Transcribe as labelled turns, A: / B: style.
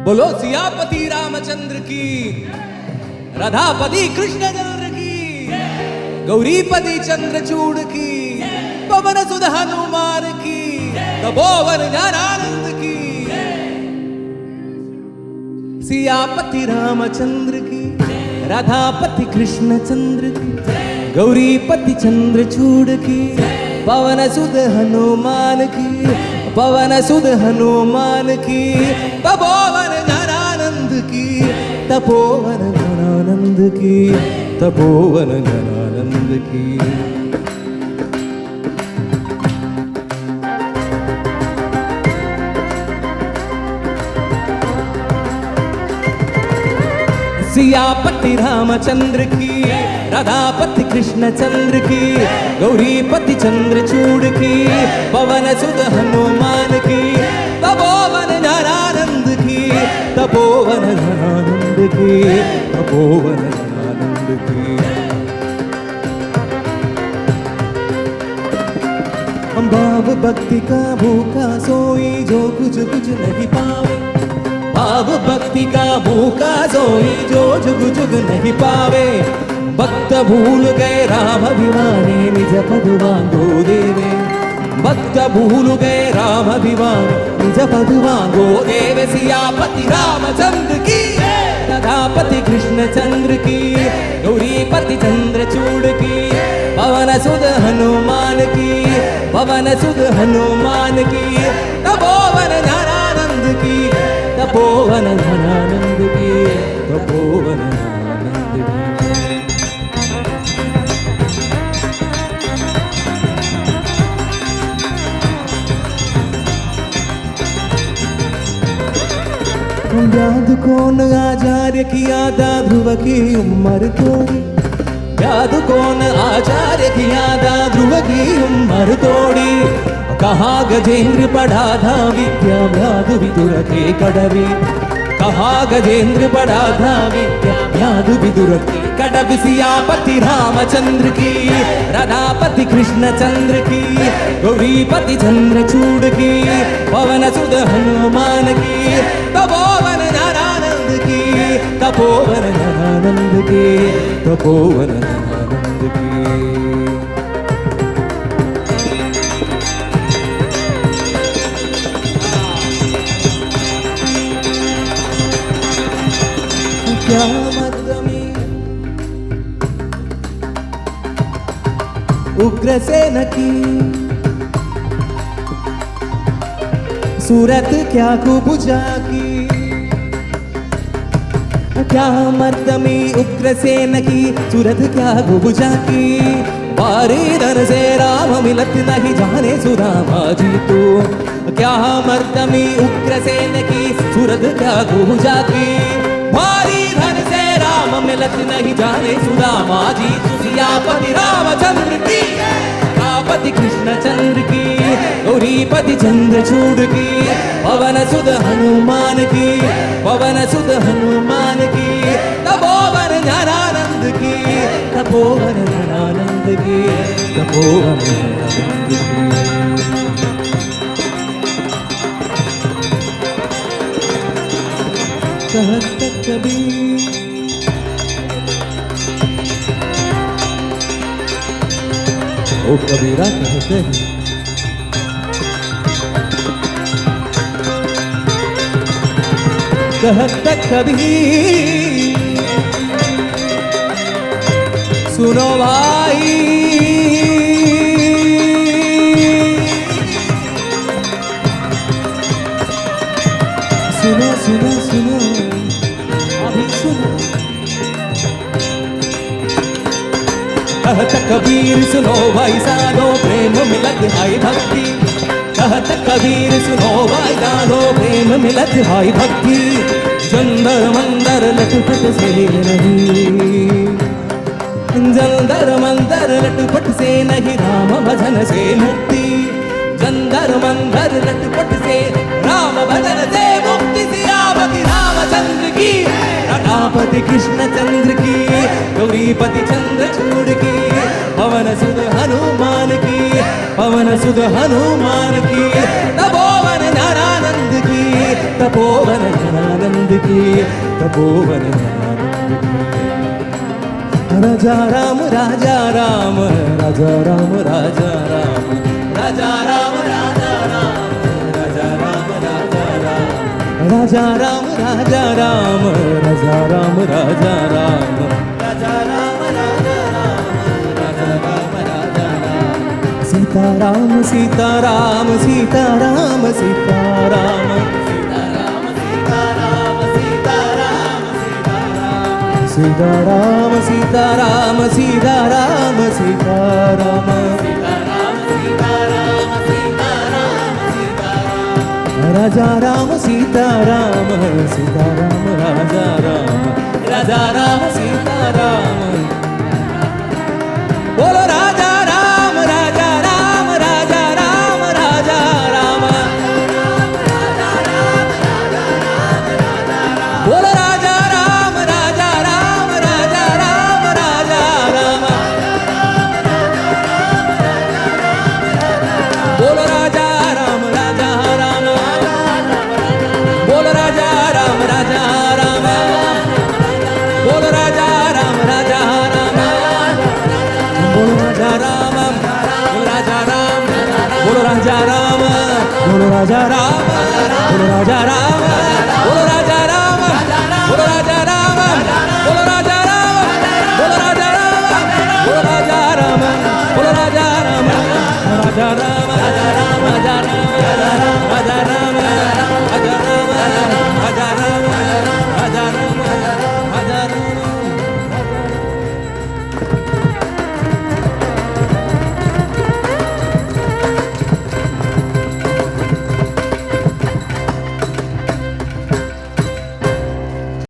A: बोलो सियापति रामचंद्र की, राधापति कृष्णचंद्र की, गौरीपति चंद्रचूड़ की, पवन सुध हनुमान की, तपोवन ज्ञानानंद की। सियापति रामचंद्र की, राधापति कृष्णचंद्र की, गौरीपति चंद्रचूड़ की, पवन सुध हनुमान की, पवन सुध हनुमान की, तपोवन ज्ञानानंद की, तपोवन ज्ञानानंद की, तपोवन ज्ञानानंद की। सियापति रामचंद्र की, राधापति कृष्णचंद्र की, गौरीपति चंद्रचूड़ की, पवन सुध हनुमान की, तपोवन ज्ञानानंद की, तपोवन ज्ञानानंद की, तपोवन ज्ञानानंद की। हम भाव भक्ति का भूखा सोई जो कुछ कुछ नहीं पावे, भाव भक्ति का भूखा सोई जो जुग जुग नहीं पावे। भक्त भूल गए राम अभिमानी निज पद मांगो देवे, भक्त भूल गए राम अभिमानी निज पद मांगो देवे। सियापति रामचंद्र की, राधापति कृष्णचंद्र की, गौरीपति चंद्रचूड़ की, पवन सुध हनुमान की, पवन सुध हनुमान की, तपोवन ज्ञानानंद की, तपोवन ज्ञानानंद की, तपोवन ज्ञानानंद की। याद कौन आचार्य किया था ध्रुव की उम्र तोड़ी, याद कौन आचार्य किया था ध्रुव की उम्र तोड़ी। कहा गजेंद्र पढ़ा था विद्या व्याधु विदुर के कड़वी, कहा गजेंद्र पढ़ा था विद्या व्याधु विदुर के कड़वी। सियापति रामचंद्र की, राधापति कृष्णचंद्र की, गौरीपति चंद्रचूड़ की, पवन सुध हनुमान की, तपोवन ज्ञानानंद की, तपोवन ज्ञानानंद की, तपोवन ज्ञानानंद की। क्या मदमी उग्रसेन की, सूरत क्या कुबुजा की। क्या मर्दमी उग्रसेन की, सूरत क्या कुबुजा की। बारी धन से राम मिलत नहीं जाने सुदामा जी तू। क्या मर्दमी उग्रसेन की, सूरत क्या कुबुजा की। भारी धन से राम मिलत नहीं जाने सुदामा जी तू। सियापति रामचंद्र की, राधापति कृष्णचंद्र की, गौरीपति चंद्रचूड़ की, पवन सुध हनुमान की, पवन सुध हनुमान की, तपोवन ज्ञानानंद की, तपोवन ज्ञानानंद की, तपोवन ज्ञानानंद की। कहत कबीर ओ कबीरा कहते हैं, कहत कबीर सुनो भाई, सुनो सुनो सुनो अभी सुनो। कहत कबीर सुनो भाई साधो प्रेम मिलत हाय भक्ति, कहत कबीर सुनो भाई साधो प्रेम मिलत हाय भक्ति। जंदर मंदर लटपट से नहीं, जंदर मंदर लटपट से नहीं, राम भजन से मुक्ति। जंदर मंदर लटपट से राम भजन से मुक्ति। सियापति रामचंद्र की, राधापति कृष्णचंद्र की, गौरीपति चंद्रचूड़ की, पवन सुध हनुमान की, पवन सुध हनुमान की, तपोवन ज्ञानानंद की, तपोवन ज्ञानानंद की, तपोवन ज्ञानानंद की। राजा राम राजा राम, राजा राम राजा राम, राजा राम राजा राम, राजा राम राजा राम, राजा राम राजा राम, राजा राम राजा राम, राजा राम राजा राम, राजा राम राजा राम। सीताराम सीताराम सीताराम सीताराम, सीताराम सीताराम सीताराम सीताराम, सीताराम सीताराम सीताराम सीताराम, सीताराम सीताराम सीताराम सीताराम। राजा राम सीताराम, सीताराम राजा राम, राजा राम सीताराम। बोलो राजा राम राजा राम, राजा राम राजा राम, बोलो राजा राम राजा राम, राजा राम राजा राम, बोलो राजा राम राजा राम, बोलो राजा राम राजा राम, बोलो राजा राम राजा राम, बोलो राजा राम, बोलो राजा राम, बोलो राजा राम, बोलो राजा राम, बोलो राजा राम।